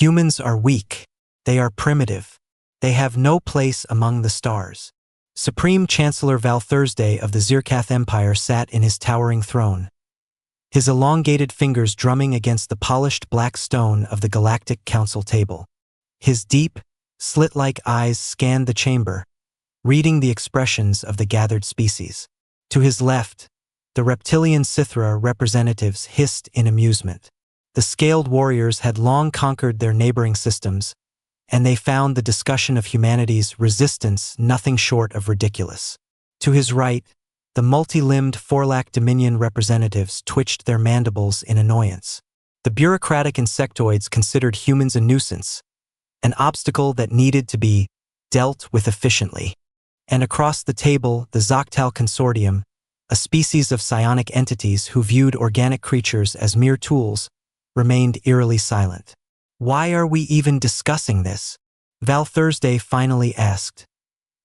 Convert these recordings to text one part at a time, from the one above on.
Humans are weak. They are primitive. They have no place among the stars. Supreme Chancellor Val Thursday of the Zircath Empire sat in his towering throne, his elongated fingers drumming against the polished black stone of the Galactic Council table. His deep, slit-like eyes scanned the chamber, reading the expressions of the gathered species. To his left, the reptilian Sithra representatives hissed in amusement. The scaled warriors had long conquered their neighboring systems, and they found the discussion of humanity's resistance nothing short of ridiculous. To his right, the multi-limbed Forlac Dominion representatives twitched their mandibles in annoyance. The bureaucratic insectoids considered humans a nuisance, an obstacle that needed to be dealt with efficiently. And across the table, the Zoctal Consortium, a species of psionic entities who viewed organic creatures as mere tools, remained eerily silent. "Why are we even discussing this?" Val Thursday finally asked,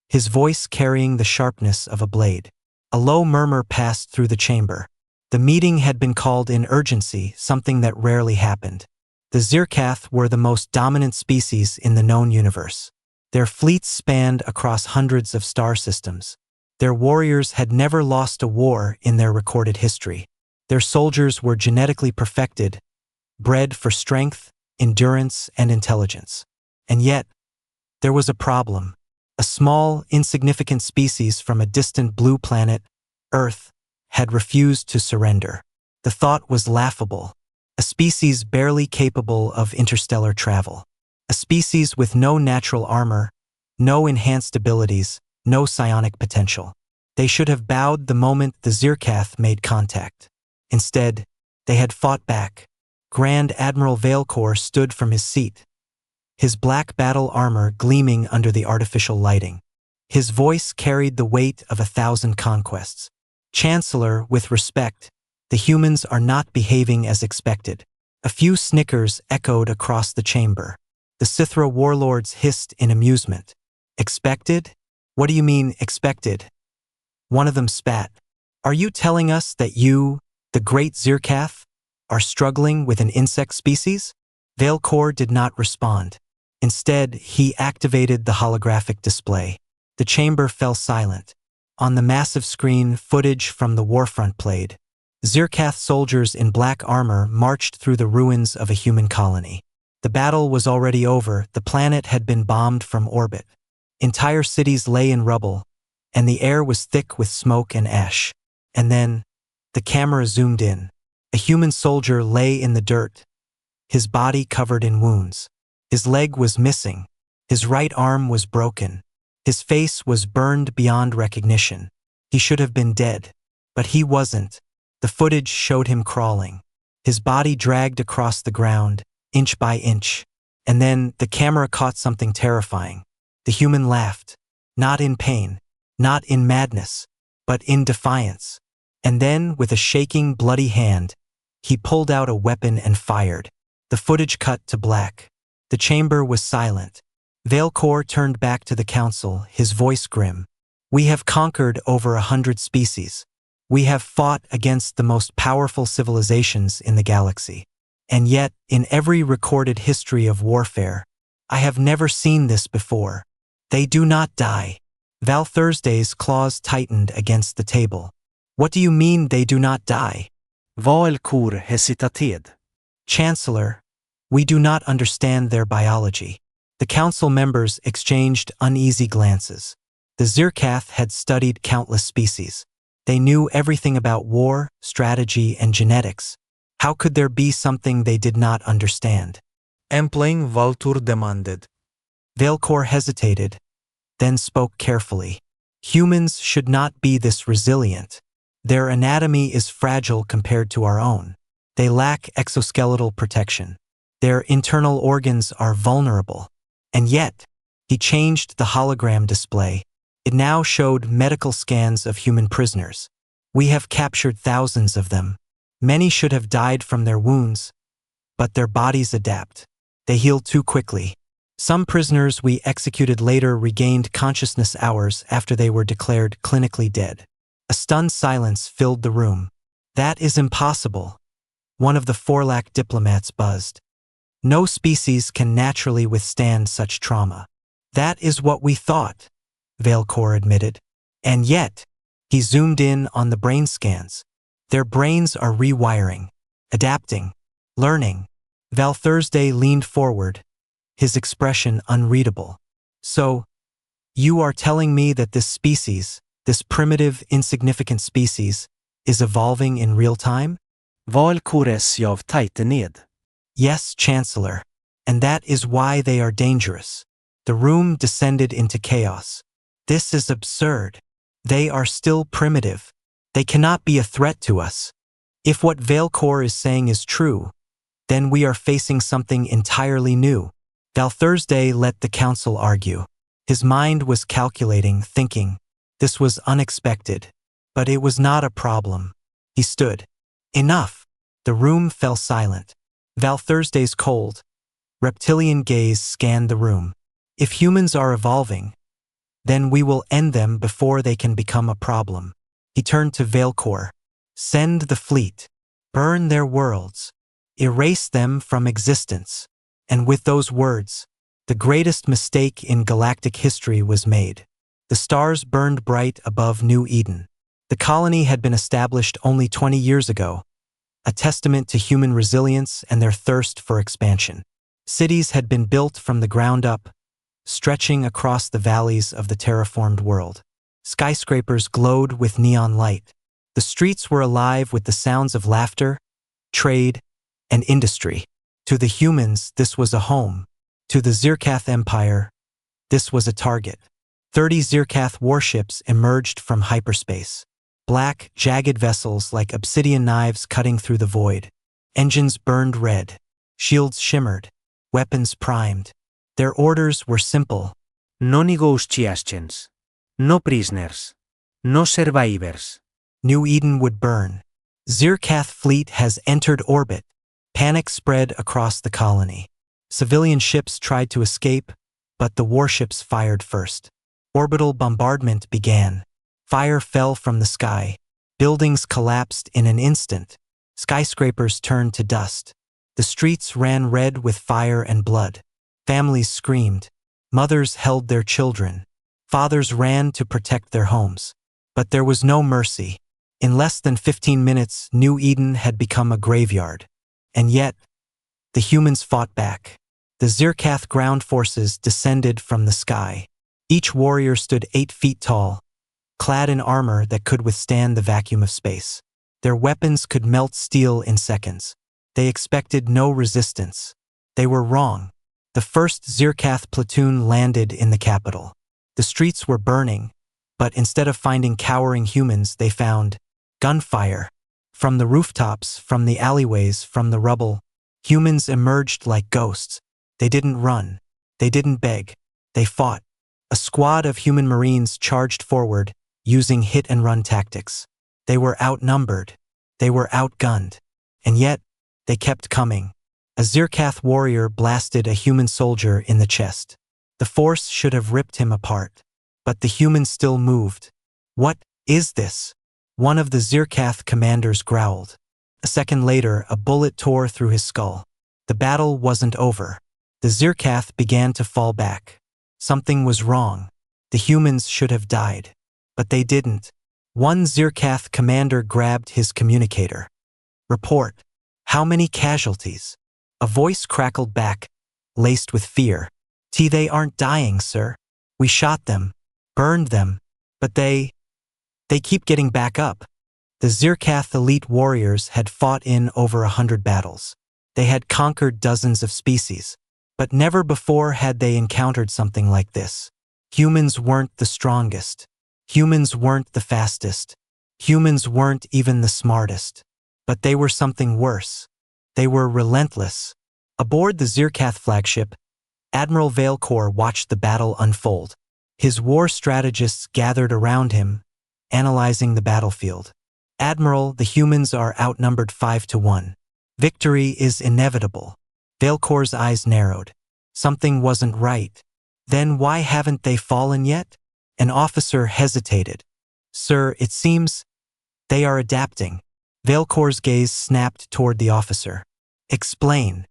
his voice carrying the sharpness of a blade. A low murmur passed through the chamber. The meeting had been called in urgency, something that rarely happened. The Zircath were the most dominant species in the known universe. Their fleets spanned across hundreds of star systems. Their warriors had never lost a war in their recorded history. Their soldiers were genetically perfected, bred for strength, endurance, and intelligence. And yet, there was a problem. A small, insignificant species from a distant blue planet, Earth, had refused to surrender. The thought was laughable. A species barely capable of interstellar travel. A species with no natural armor, no enhanced abilities, no psionic potential. They should have bowed the moment the Zircath made contact. Instead, they had fought back. Grand Admiral Veilcor stood from his seat, his black battle armor gleaming under the artificial lighting. His voice carried the weight of 1,000 conquests. "Chancellor, with respect, the humans are not behaving as expected." A few snickers echoed across the chamber. The Sithra warlords hissed in amusement. "Expected? What do you mean, expected?" One of them spat. "Are you telling us that you, the great Zircath, are struggling with an insect species?" Veilcor did not respond. Instead, he activated the holographic display. The chamber fell silent. On the massive screen, footage from the warfront played. Zircath soldiers in black armor marched through the ruins of a human colony. The battle was already over. The planet had been bombed from orbit. Entire cities lay in rubble, and the air was thick with smoke and ash. And then, the camera zoomed in. A human soldier lay in the dirt, his body covered in wounds. His leg was missing. His right arm was broken. His face was burned beyond recognition. He should have been dead, but he wasn't. The footage showed him crawling, his body dragged across the ground, inch by inch. And then the camera caught something terrifying. The human laughed, not in pain, not in madness, but in defiance. And then, with a shaking, bloody hand, he pulled out a weapon and fired. The footage cut to black. The chamber was silent. Veilcor turned back to the council, his voice grim. "We have conquered over 100 species. We have fought against the most powerful civilizations in the galaxy. And yet, in every recorded history of warfare, I have never seen this before. They do not die." Val Thursday's claws tightened against the table. "What do you mean they do not die?" Veilcor hesitated. "Chancellor, we do not understand their biology." The council members exchanged uneasy glances. The Zircath had studied countless species. They knew everything about war, strategy, and genetics. How could there be something they did not understand? Empling Valtur demanded. Veilcor hesitated, then spoke carefully. "Humans should not be this resilient. Their anatomy is fragile compared to our own. They lack exoskeletal protection. Their internal organs are vulnerable. And yet," he changed the hologram display. It now showed medical scans of human prisoners. "We have captured thousands of them. Many should have died from their wounds, but their bodies adapt. They heal too quickly. Some prisoners we executed later regained consciousness hours after they were declared clinically dead." A stunned silence filled the room. "That is impossible," one of the Forlac diplomats buzzed. No species can naturally withstand such trauma. That is what we thought, Valcor admitted. And yet, he zoomed in on the brain scans. Their brains are rewiring, adapting, learning. Val Thursday leaned forward, his expression unreadable. So, you are telling me that this species, this primitive, insignificant species, is evolving in real time? Valkores jav tajte ned. Yes, Chancellor. And that is why they are dangerous. The room descended into chaos. This is absurd. They are still primitive. They cannot be a threat to us. If what Valcor is saying is true, then we are facing something entirely new. Val Thursday let the council argue. His mind was calculating, thinking. This was unexpected. But it was not a problem. He stood. Enough. The room fell silent. Val Thursday's cold, reptilian gaze scanned the room. If humans are evolving, then we will end them before they can become a problem. He turned to Valcor. Send the fleet. Burn their worlds. Erase them from existence. And with those words, the greatest mistake in galactic history was made. The stars burned bright above New Eden. The colony had been established only 20 years ago, a testament to human resilience and their thirst for expansion. Cities had been built from the ground up, stretching across the valleys of the terraformed world. Skyscrapers glowed with neon light. The streets were alive with the sounds of laughter, trade, and industry. To the humans, this was a home. To the Zircath Empire, this was a target. 30 Zircath warships emerged from hyperspace. Black, jagged vessels like obsidian knives cutting through the void. Engines burned red. Shields shimmered. Weapons primed. Their orders were simple. No negotiations. No prisoners. No survivors. New Eden would burn. Zircath fleet has entered orbit. Panic spread across the colony. Civilian ships tried to escape, but the warships fired first. Orbital bombardment began. Fire fell from the sky. Buildings collapsed in an instant. Skyscrapers turned to dust. The streets ran red with fire and blood. Families screamed. Mothers held their children. Fathers ran to protect their homes. But there was no mercy. In less than 15 minutes, New Eden had become a graveyard. And yet, the humans fought back. The Zircath ground forces descended from the sky. Each warrior stood 8 feet tall, clad in armor that could withstand the vacuum of space. Their weapons could melt steel in seconds. They expected no resistance. They were wrong. The first Zircath platoon landed in the capital. The streets were burning, but instead of finding cowering humans, they found gunfire. From the rooftops, from the alleyways, from the rubble, humans emerged like ghosts. They didn't run. They didn't beg. They fought. A squad of human marines charged forward, using hit-and-run tactics. They were outnumbered. They were outgunned. And yet, they kept coming. A Zircath warrior blasted a human soldier in the chest. The force should have ripped him apart. But the human still moved. What is this? One of the Zircath commanders growled. A second later, a bullet tore through his skull. The battle wasn't over. The Zircath began to fall back. Something was wrong. The humans should have died. But they didn't. One Zircath commander grabbed his communicator. Report. How many casualties? A voice crackled back, laced with fear. They aren't dying, sir. We shot them, burned them, but they keep getting back up. The Zircath elite warriors had fought in over 100 battles. They had conquered dozens of species. But never before had they encountered something like this. Humans weren't the strongest. Humans weren't the fastest. Humans weren't even the smartest. But they were something worse. They were relentless. Aboard the Zircath flagship, Admiral Valcor watched the battle unfold. His war strategists gathered around him, analyzing the battlefield. Admiral, the humans are outnumbered 5-1. Victory is inevitable. Valcor's eyes narrowed. Something wasn't right. Then why haven't they fallen yet? An officer hesitated. Sir, it seems they are adapting. Valcor's gaze snapped toward the officer. Explain.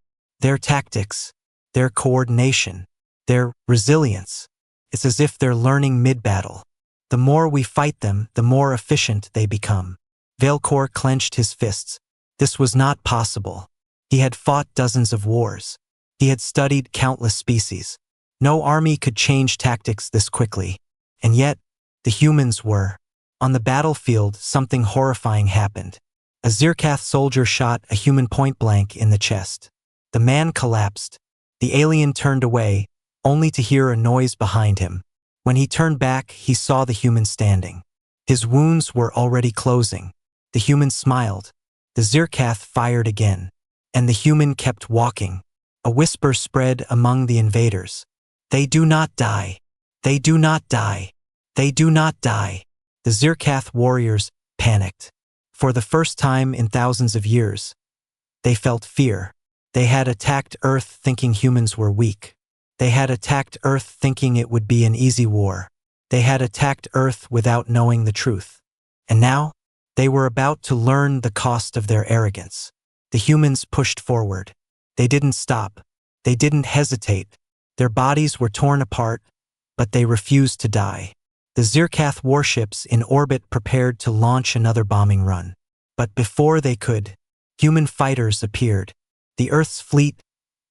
Their tactics, their coordination, their resilience. It's as if they're learning mid-battle. The more we fight them, the more efficient they become. Veilcor clenched his fists. This was not possible. He had fought dozens of wars. He had studied countless species. No army could change tactics this quickly. And yet, the humans were. On the battlefield, something horrifying happened. A Zircath soldier shot a human point-blank in the chest. The man collapsed. The alien turned away, only to hear a noise behind him. When he turned back, he saw the human standing. His wounds were already closing. The human smiled. The Zircath fired again. And the human kept walking. A whisper spread among the invaders. They do not die. They do not die. They do not die. The Zircath warriors panicked. For the first time in thousands of years, they felt fear. They had attacked Earth thinking humans were weak. They had attacked Earth thinking it would be an easy war. They had attacked Earth without knowing the truth. And now, they were about to learn the cost of their arrogance. The humans pushed forward. They didn't stop. They didn't hesitate. Their bodies were torn apart, but they refused to die. The Zircath warships in orbit prepared to launch another bombing run. But before they could, human fighters appeared. The Earth's fleet,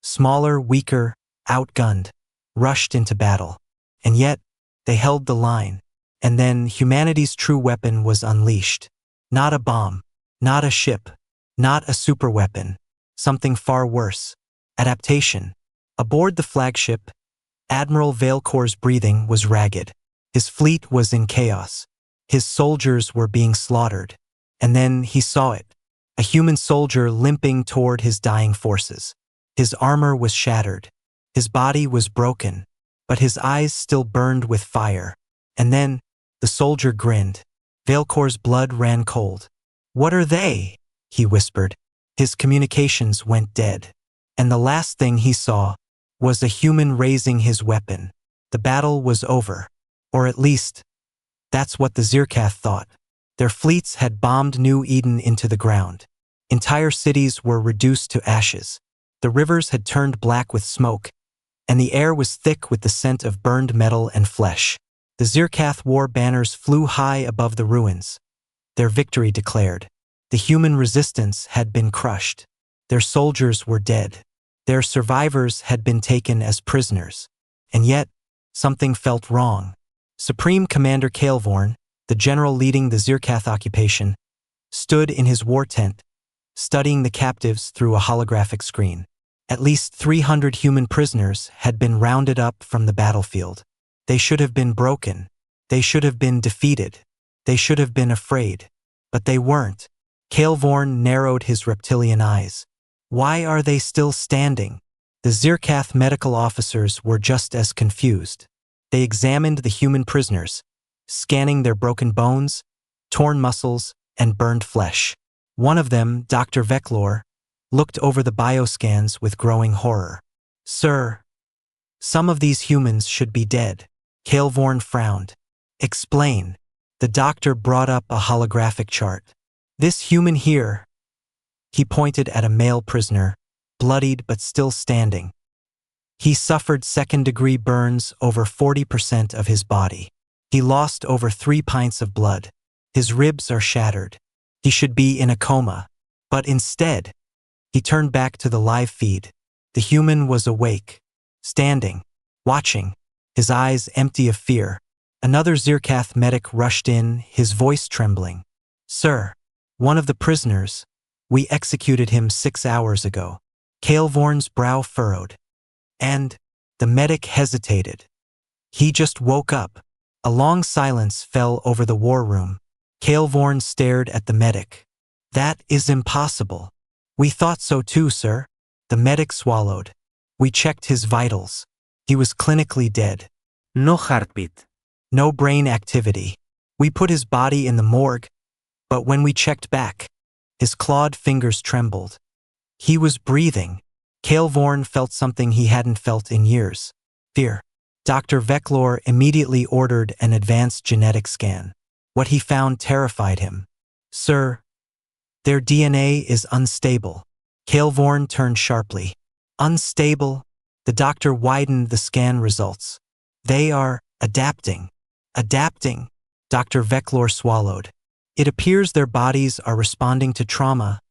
smaller, weaker, outgunned, rushed into battle. And yet, they held the line. And then humanity's true weapon was unleashed. Not a bomb, not a ship, not a superweapon. Something far worse. Adaptation. Aboard the flagship, Admiral Veilcor's breathing was ragged. His fleet was in chaos. His soldiers were being slaughtered. And then he saw it. A human soldier limping toward his dying forces. His armor was shattered. His body was broken, but his eyes still burned with fire. And then, the soldier grinned. Veilcor's blood ran cold. "What are they?" he whispered. His communications went dead. And the last thing he saw was a human raising his weapon. The battle was over. Or at least, that's what the Zircath thought. Their fleets had bombed New Eden into the ground. Entire cities were reduced to ashes. The rivers had turned black with smoke, and the air was thick with the scent of burned metal and flesh. The Zircath war banners flew high above the ruins. Their victory declared. The human resistance had been crushed. Their soldiers were dead. Their survivors had been taken as prisoners. And yet, something felt wrong. Supreme Commander Kael'Vorn, the general leading the Zircath occupation, stood in his war tent, studying the captives through a holographic screen. At least 300 human prisoners had been rounded up from the battlefield. They should have been broken. They should have been defeated. They should have been afraid. But they weren't. Kael'Vorn narrowed his reptilian eyes. Why are they still standing? The Zircath medical officers were just as confused. They examined the human prisoners, scanning their broken bones, torn muscles, and burned flesh. One of them, Dr. Veilcor, looked over the bioscans with growing horror. "Sir, some of these humans should be dead." Kael'Vorn frowned. "Explain." The doctor brought up a holographic chart. "This human here," he pointed at a male prisoner, bloodied but still standing. "He suffered second-degree burns over 40% of his body. He lost over 3 pints of blood. His ribs are shattered. He should be in a coma. But instead, he turned back to the live feed. The human was awake, standing, watching, his eyes empty of fear. Another Zircath medic rushed in, his voice trembling. "Sir, one of the prisoners, we executed him 6 hours ago." Kael'Vorn's brow furrowed. And the medic hesitated. "He just woke up." A long silence fell over the war room. Kael'Vorn stared at the medic. "That is impossible." "We thought so too, sir." The medic swallowed. "We checked his vitals. He was clinically dead. No heartbeat. No brain activity. We put his body in the morgue, but when we checked back, his clawed fingers trembled. He was breathing." Kael'Vorn felt something he hadn't felt in years. Fear. Dr. Veilcor immediately ordered an advanced genetic scan. What he found terrified him. "Sir, their DNA is unstable." Kael'Vorn turned sharply. Unstable. The doctor widened the scan results. They are adapting. Adapting. Dr. Veclor swallowed. It appears their bodies are responding to trauma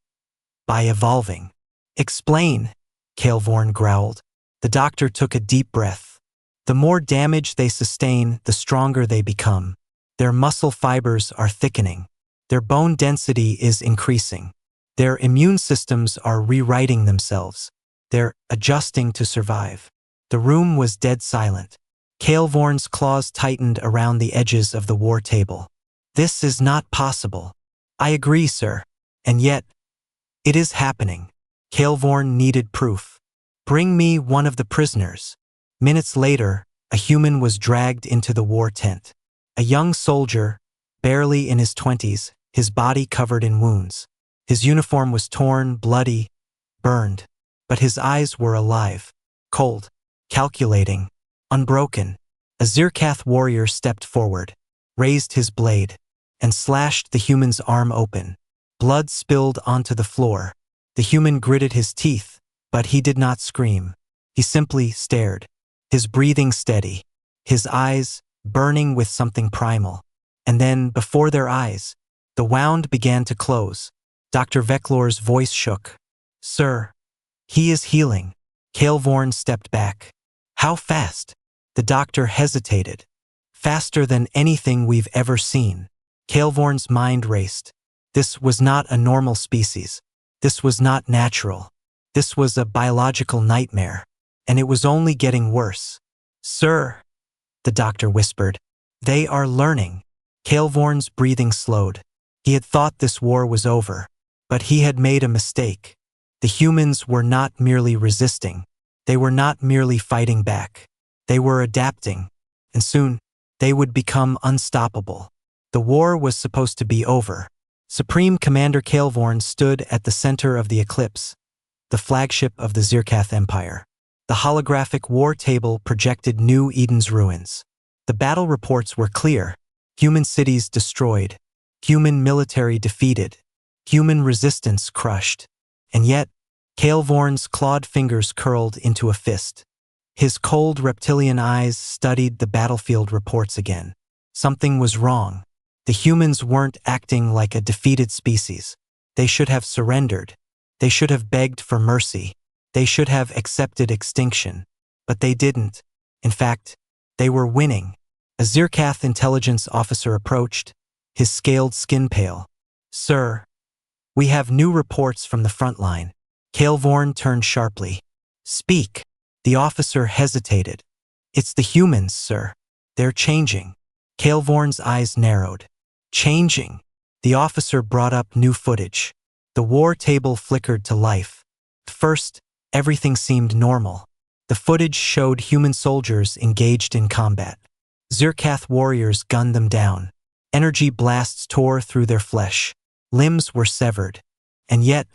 by evolving. Explain, Kaelvorn growled. The doctor took a deep breath. The more damage they sustain, the stronger they become. Their muscle fibers are thickening. Their bone density is increasing. Their immune systems are rewriting themselves. They're adjusting to survive. The room was dead silent. Kaelvorn's claws tightened around the edges of the war table. This is not possible. I agree, sir. And yet, it is happening. Kaelvorn needed proof. Bring me one of the prisoners. Minutes later, a human was dragged into the war tent. A young soldier, barely in his 20s, his body covered in wounds. His uniform was torn, bloody, burned. But his eyes were alive, cold, calculating, unbroken. A Zircath warrior stepped forward, raised his blade, and slashed the human's arm open. Blood spilled onto the floor. The human gritted his teeth, but he did not scream. He simply stared, his breathing steady, his eyes burning with something primal. And then, before their eyes, the wound began to close. Dr. Veclor's voice shook. Sir, he is healing. Kaelvorn stepped back. How fast? The doctor hesitated. Faster than anything we've ever seen. Kaelvorn's mind raced. This was not a normal species. This was not natural. This was a biological nightmare. And it was only getting worse. Sir, the doctor whispered, they are learning. Kaelvorn's breathing slowed. He had thought this war was over. But he had made a mistake. The humans were not merely resisting. They were not merely fighting back. They were adapting. And soon, they would become unstoppable. The war was supposed to be over. Supreme Commander Kaelvorn stood at the center of the eclipse, the flagship of the Zircath Empire. The holographic war table projected New Eden's ruins. The battle reports were clear. Human cities destroyed. Human military defeated. Human resistance crushed. And yet, Kaelvorn's clawed fingers curled into a fist. His cold reptilian eyes studied the battlefield reports again. Something was wrong. The humans weren't acting like a defeated species. They should have surrendered. They should have begged for mercy. They should have accepted extinction. But they didn't. In fact, they were winning. A Zircath intelligence officer approached, his scaled skin pale. Sir, we have new reports from the front line. Kaelvorn turned sharply. Speak. The officer hesitated. It's the humans, sir. They're changing. Kaelvorn's eyes narrowed. Changing. The officer brought up new footage. The war table flickered to life. First, everything seemed normal. The footage showed human soldiers engaged in combat. Zircath warriors gunned them down. Energy blasts tore through their flesh. Limbs were severed. And yet,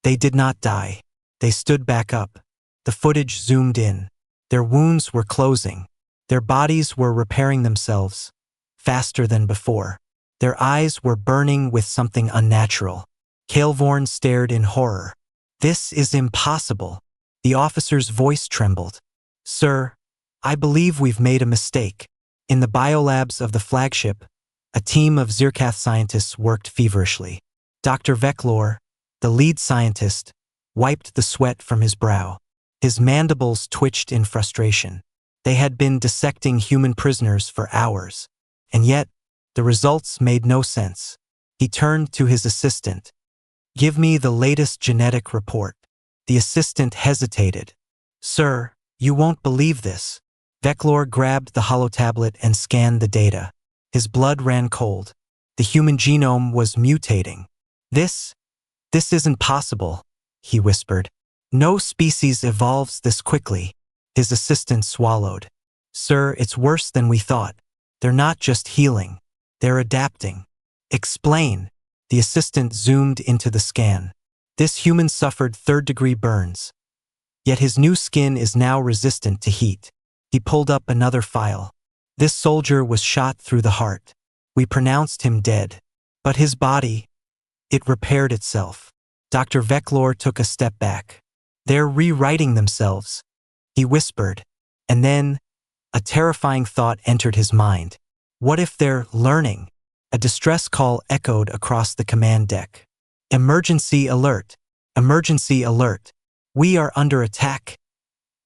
they did not die. They stood back up. The footage zoomed in. Their wounds were closing. Their bodies were repairing themselves, faster than before. Their eyes were burning with something unnatural. Kaelvorn stared in horror. This is impossible. The officer's voice trembled. Sir, I believe we've made a mistake. In the biolabs of the flagship, a team of Zircath scientists worked feverishly. Dr. Veclor, the lead scientist, wiped the sweat from his brow. His mandibles twitched in frustration. They had been dissecting human prisoners for hours. And yet, the results made no sense. He turned to his assistant. Give me the latest genetic report. The assistant hesitated. Sir, you won't believe this. Veclor grabbed the holotablet and scanned the data. His blood ran cold. The human genome was mutating. This isn't possible, he whispered. No species evolves this quickly. His assistant swallowed. Sir, it's worse than we thought. They're not just healing. They're adapting. Explain. The assistant zoomed into the scan. This human suffered third-degree burns. Yet his new skin is now resistant to heat. He pulled up another file. This soldier was shot through the heart. We pronounced him dead. But his body, it repaired itself. Dr. Veclor took a step back. They're rewriting themselves, he whispered. And then, a terrifying thought entered his mind. What if they're learning? A distress call echoed across the command deck. Emergency alert! Emergency alert! We are under attack!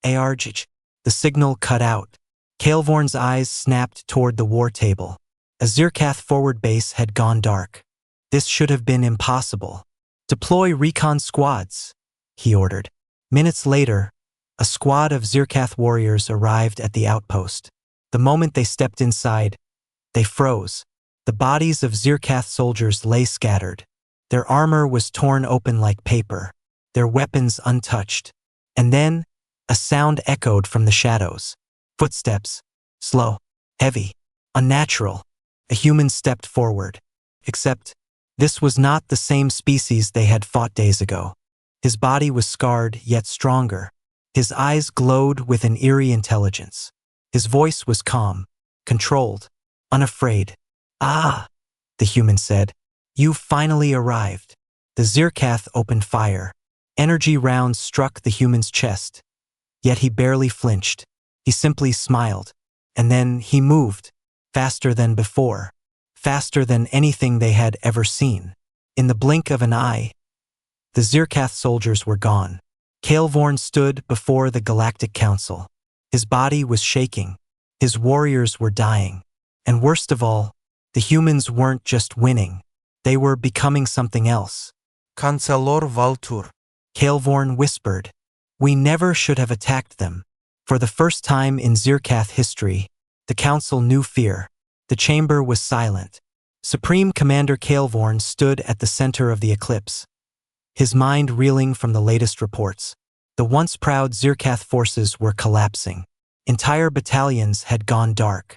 Argh! The signal cut out. Kael'Vorn's eyes snapped toward the war table. A Zircath forward base had gone dark. This should have been impossible. Deploy recon squads, he ordered. Minutes later, a squad of Zircath warriors arrived at the outpost. The moment they stepped inside, they froze. The bodies of Zircath soldiers lay scattered. Their armor was torn open like paper, their weapons untouched. And then, a sound echoed from the shadows. Footsteps. Slow, heavy, unnatural. A human stepped forward. Except, this was not the same species they had fought days ago. His body was scarred, yet stronger. His eyes glowed with an eerie intelligence. His voice was calm, controlled, unafraid. Ah, the human said. You've finally arrived. The Zircath opened fire. Energy rounds struck the human's chest. Yet he barely flinched. He simply smiled. And then he moved, faster than before, faster than anything they had ever seen. In the blink of an eye, the Zircath soldiers were gone. Kael'Vorn stood before the Galactic Council. His body was shaking. His warriors were dying. And worst of all, the humans weren't just winning. They were becoming something else. Chancellor Valtur. Kael'Vorn whispered. We never should have attacked them. For the first time in Zircath history, the council knew fear. The chamber was silent. Supreme Commander Kael'Vorn stood at the center of the eclipse, his mind reeling from the latest reports. The once proud Zircath forces were collapsing. Entire battalions had gone dark.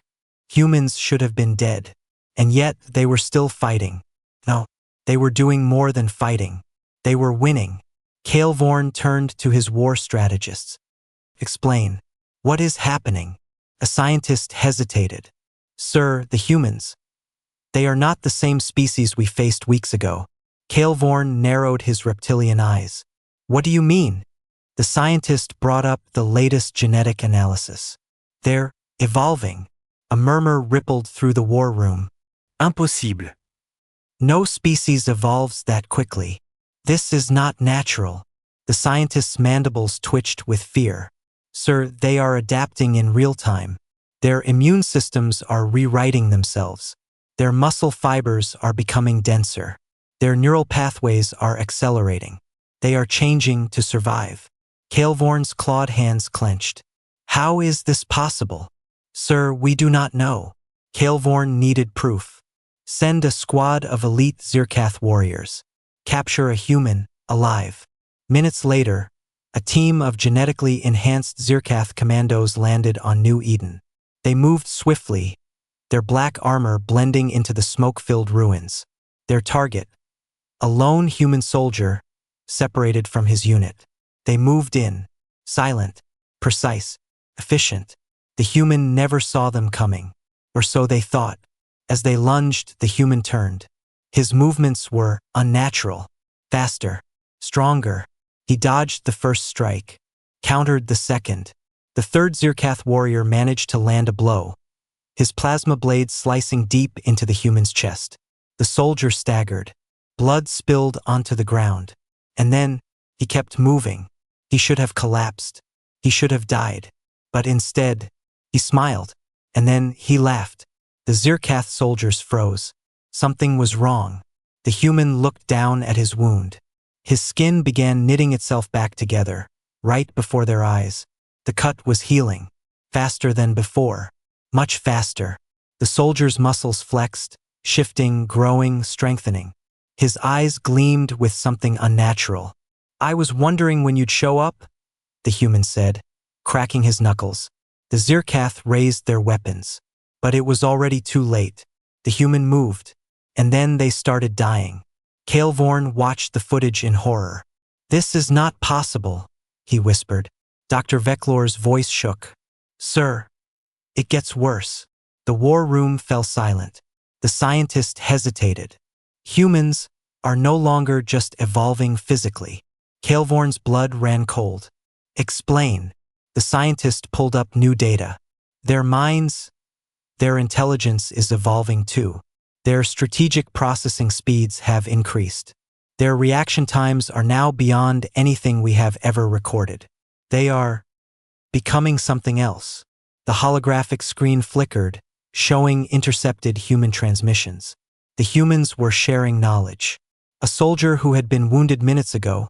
Humans should have been dead. And yet they were still fighting. No, they were doing more than fighting. They were winning. Kael'Vorn turned to his war strategists. Explain. What is happening? A scientist hesitated. Sir, the humans. They are not the same species we faced weeks ago. Kael'Vorn narrowed his reptilian eyes. What do you mean? The scientist brought up the latest genetic analysis. They're evolving. A murmur rippled through the war room. Impossible. No species evolves that quickly. This is not natural. The scientist's mandibles twitched with fear. Sir, they are adapting in real time. Their immune systems are rewriting themselves. Their muscle fibers are becoming denser. Their neural pathways are accelerating. They are changing to survive. Kael'Vorn's clawed hands clenched. How is this possible? Sir, we do not know. Kael'Vorn needed proof. Send a squad of elite Zircath warriors. Capture a human, alive. Minutes later, a team of genetically enhanced Zircath commandos landed on New Eden. They moved swiftly, their black armor blending into the smoke-filled ruins. Their target, a lone human soldier, separated from his unit. They moved in, silent, precise, efficient. The human never saw them coming, or so they thought. As they lunged, the human turned. His movements were unnatural, faster, stronger. He dodged the first strike, countered the second. The third Zircath warrior managed to land a blow, his plasma blade slicing deep into the human's chest. The soldier staggered. Blood spilled onto the ground. And then, he kept moving. He should have collapsed. He should have died. But instead, he smiled. And then he laughed. The Zircath soldiers froze. Something was wrong. The human looked down at his wound. His skin began knitting itself back together, right before their eyes. The cut was healing, faster than before, much faster. The soldier's muscles flexed, shifting, growing, strengthening. His eyes gleamed with something unnatural. I was wondering when you'd show up, the human said, cracking his knuckles. The Zircath raised their weapons. But it was already too late. The human moved, and then they started dying. Kael'Vorn watched the footage in horror. This is not possible, he whispered. Dr. Veclor's voice shook. Sir, it gets worse. The war room fell silent. The scientist hesitated. Humans are no longer just evolving physically. Kaelvorn's blood ran cold. Explain. The scientist pulled up new data. Their minds, their intelligence is evolving too. Their strategic processing speeds have increased. Their reaction times are now beyond anything we have ever recorded. They are becoming something else. The holographic screen flickered, showing intercepted human transmissions. The humans were sharing knowledge. A soldier who had been wounded minutes ago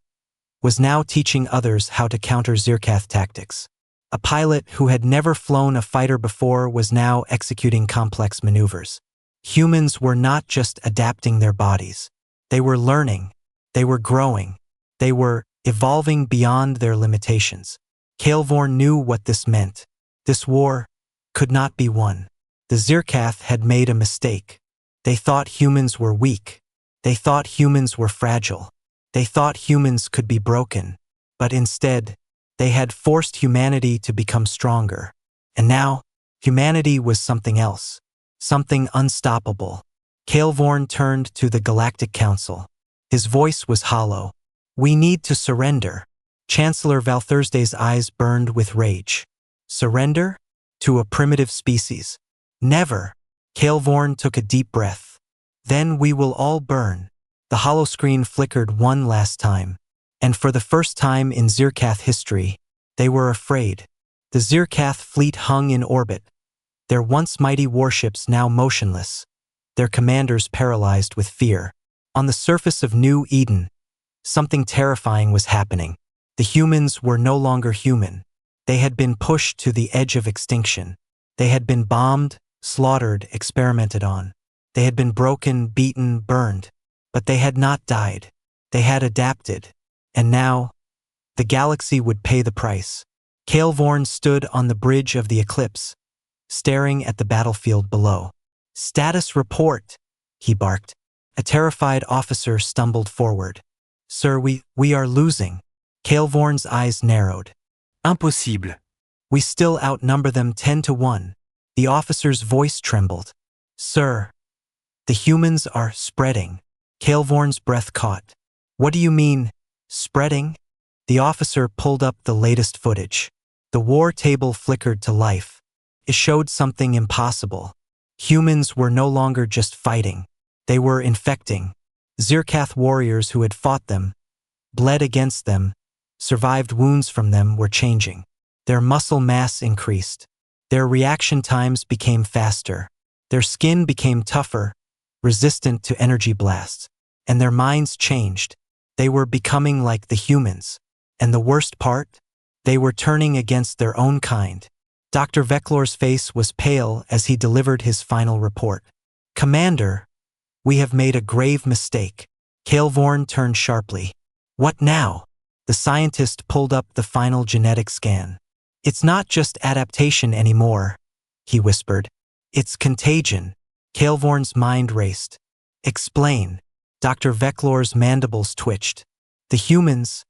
was now teaching others how to counter Zircath tactics. A pilot who had never flown a fighter before was now executing complex maneuvers. Humans were not just adapting their bodies. They were learning. They were growing. They were evolving beyond their limitations. Kaelvorn knew what this meant. This war could not be won. The Zircath had made a mistake. They thought humans were weak. They thought humans were fragile. They thought humans could be broken. But instead, they had forced humanity to become stronger. And now, humanity was something else. Something unstoppable. Kaelvorn turned to the Galactic Council. His voice was hollow. We need to surrender. Chancellor Valthursday's eyes burned with rage. Surrender? To a primitive species? Never. Kaelvorn took a deep breath. Then we will all burn. The holoscreen flickered one last time. And for the first time in Zircath history, they were afraid. The Zircath fleet hung in orbit, their once mighty warships now motionless, their commanders paralyzed with fear. On the surface of New Eden, something terrifying was happening. The humans were no longer human. They had been pushed to the edge of extinction. They had been bombed, slaughtered, experimented on. They had been broken, beaten, burned. But they had not died. They had adapted. And now, the galaxy would pay the price. Kaelvorn stood on the bridge of the eclipse, staring at the battlefield below. Status report, he barked. A terrified officer stumbled forward. Sir, we are losing. Kaelvorn's eyes narrowed. Impossible. We still outnumber them 10-1. The officer's voice trembled. Sir, the humans are spreading. Kaelvorn's breath caught. What do you mean, spreading? The officer pulled up the latest footage. The war table flickered to life. It showed something impossible. Humans were no longer just fighting. They were infecting. Zircath warriors who had fought them, bled against them, survived wounds from them were changing. Their muscle mass increased. Their reaction times became faster. Their skin became tougher, resistant to energy blasts. And their minds changed. They were becoming like the humans. And the worst part? They were turning against their own kind. Dr. Veclor's face was pale as he delivered his final report. Commander, we have made a grave mistake. Kaelvorn turned sharply. What now? The scientist pulled up the final genetic scan. It's not just adaptation anymore, he whispered. It's contagion. Kaelvorn's mind raced. Explain. Dr. Veclor's mandibles twitched. The humans,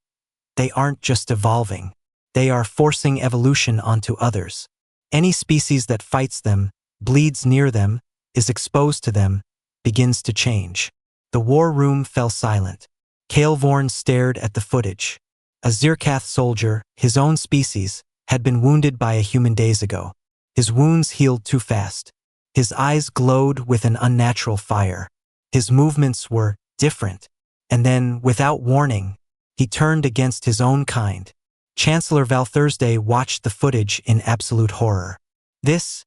they aren't just evolving. They are forcing evolution onto others. Any species that fights them, bleeds near them, is exposed to them, begins to change. The war room fell silent. Kaelvorn stared at the footage. A Zircath soldier, his own species, had been wounded by a human days ago. His wounds healed too fast. His eyes glowed with an unnatural fire. His movements were different. And then, without warning, he turned against his own kind. Chancellor Valthursday watched the footage in absolute horror. This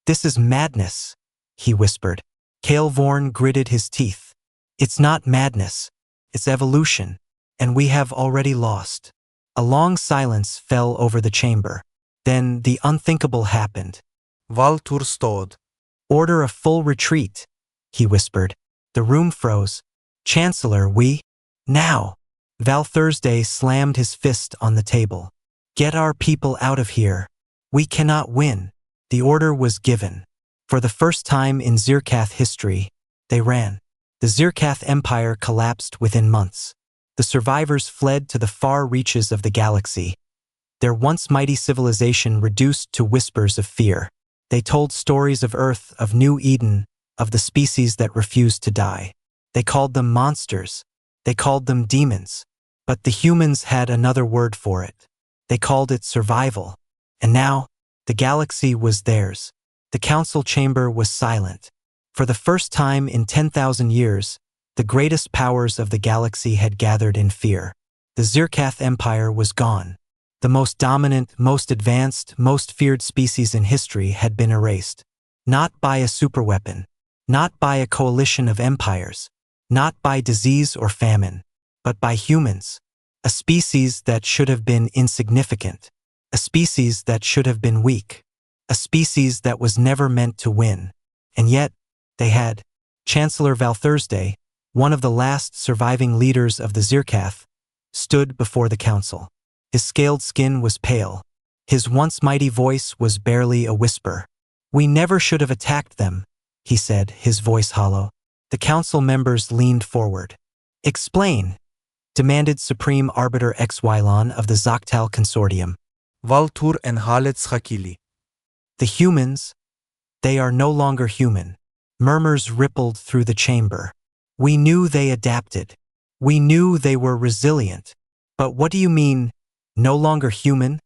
is madness, he whispered. Kaelvorn gritted his teeth. It's not madness. It's evolution. And we have already lost. A long silence fell over the chamber. Then the unthinkable happened. Valtur stod. Order a full retreat, he whispered. The room froze. Chancellor, we... Now! Valthursday slammed his fist on the table. Get our people out of here. We cannot win. The order was given. For the first time in Zircath history, they ran. The Zircath Empire collapsed within months. The survivors fled to the far reaches of the galaxy. Their once mighty civilization reduced to whispers of fear. They told stories of Earth, of New Eden, of the species that refused to die. They called them monsters. They called them demons. But the humans had another word for it. They called it survival. And now, the galaxy was theirs. The council chamber was silent. For the first time in 10,000 years, the greatest powers of the galaxy had gathered in fear. The Zircath Empire was gone. The most dominant, most advanced, most feared species in history had been erased. Not by a superweapon, not by a coalition of empires, not by disease or famine, but by humans. A species that should have been insignificant. A species that should have been weak. A species that was never meant to win. And yet, they had. Chancellor Valthursday, one of the last surviving leaders of the Zircath, stood before the council. His scaled skin was pale. His once mighty voice was barely a whisper. "We never should have attacked them," he said, his voice hollow. The council members leaned forward. "Explain," demanded Supreme Arbiter Xylon of the Zoctal Consortium. Valtur en halet schakili. The humans, they are no longer human. Murmurs rippled through the chamber. We knew they adapted. We knew they were resilient. But what do you mean, no longer human?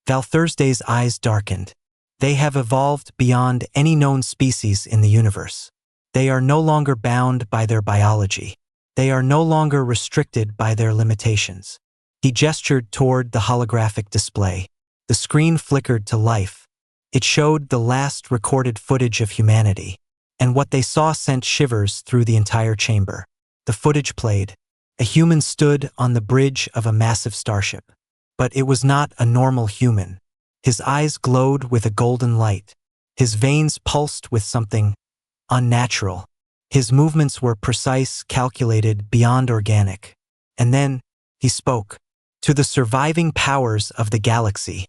Valthursday's eyes darkened. They have evolved beyond any known species in the universe. They are no longer bound by their biology. They are no longer restricted by their limitations. He gestured toward the holographic display. The screen flickered to life. It showed the last recorded footage of humanity. And what they saw sent shivers through the entire chamber. The footage played. A human stood on the bridge of a massive starship. But it was not a normal human. His eyes glowed with a golden light. His veins pulsed with something unnatural. His movements were precise, calculated, beyond organic. And then, he spoke. To the surviving powers of the galaxy.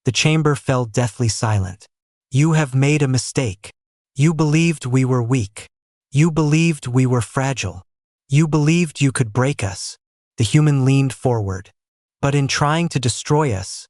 The chamber fell deathly silent. You have made a mistake. You believed we were weak. You believed we were fragile. You believed you could break us. The human leaned forward. But in trying to destroy us,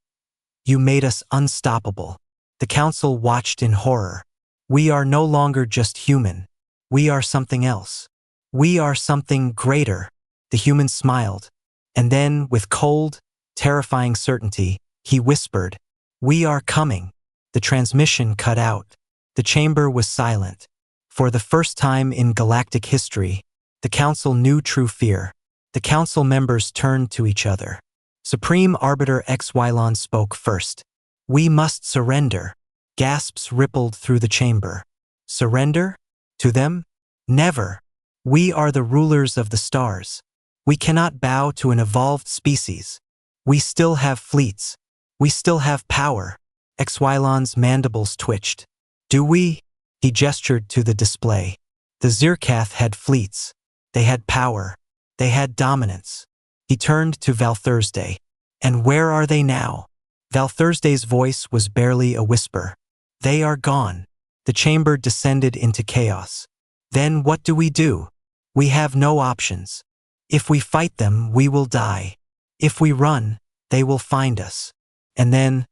you made us unstoppable. The council watched in horror. We are no longer just human. We are something else. We are something greater. The human smiled. And then, with cold, terrifying certainty, he whispered, "We are coming." The transmission cut out. The chamber was silent. For the first time in galactic history, the council knew true fear. The council members turned to each other. Supreme Arbiter Xylon spoke first. "We must surrender." Gasps rippled through the chamber. Surrender? To them? Never. We are the rulers of the stars. We cannot bow to an evolved species. We still have fleets. We still have power. Xylon's mandibles twitched. Do we? He gestured to the display. The Zircath had fleets. They had power. They had dominance. He turned to Valthursday. And where are they now? Valthursday's voice was barely a whisper. They are gone. The chamber descended into chaos. Then what do? We have no options. If we fight them, we will die. If we run, they will find us. And then,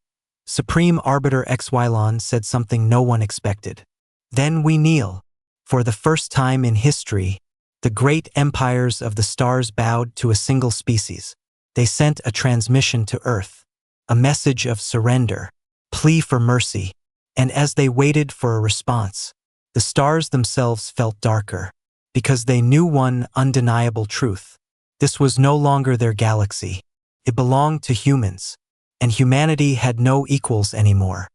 Supreme Arbiter Xylon said something no one expected. Then we kneel. For the first time in history, the great empires of the stars bowed to a single species. They sent a transmission to Earth, a message of surrender, plea for mercy, and as they waited for a response, the stars themselves felt darker, because they knew one undeniable truth. This was no longer their galaxy. It belonged to humans, and humanity had no equals anymore.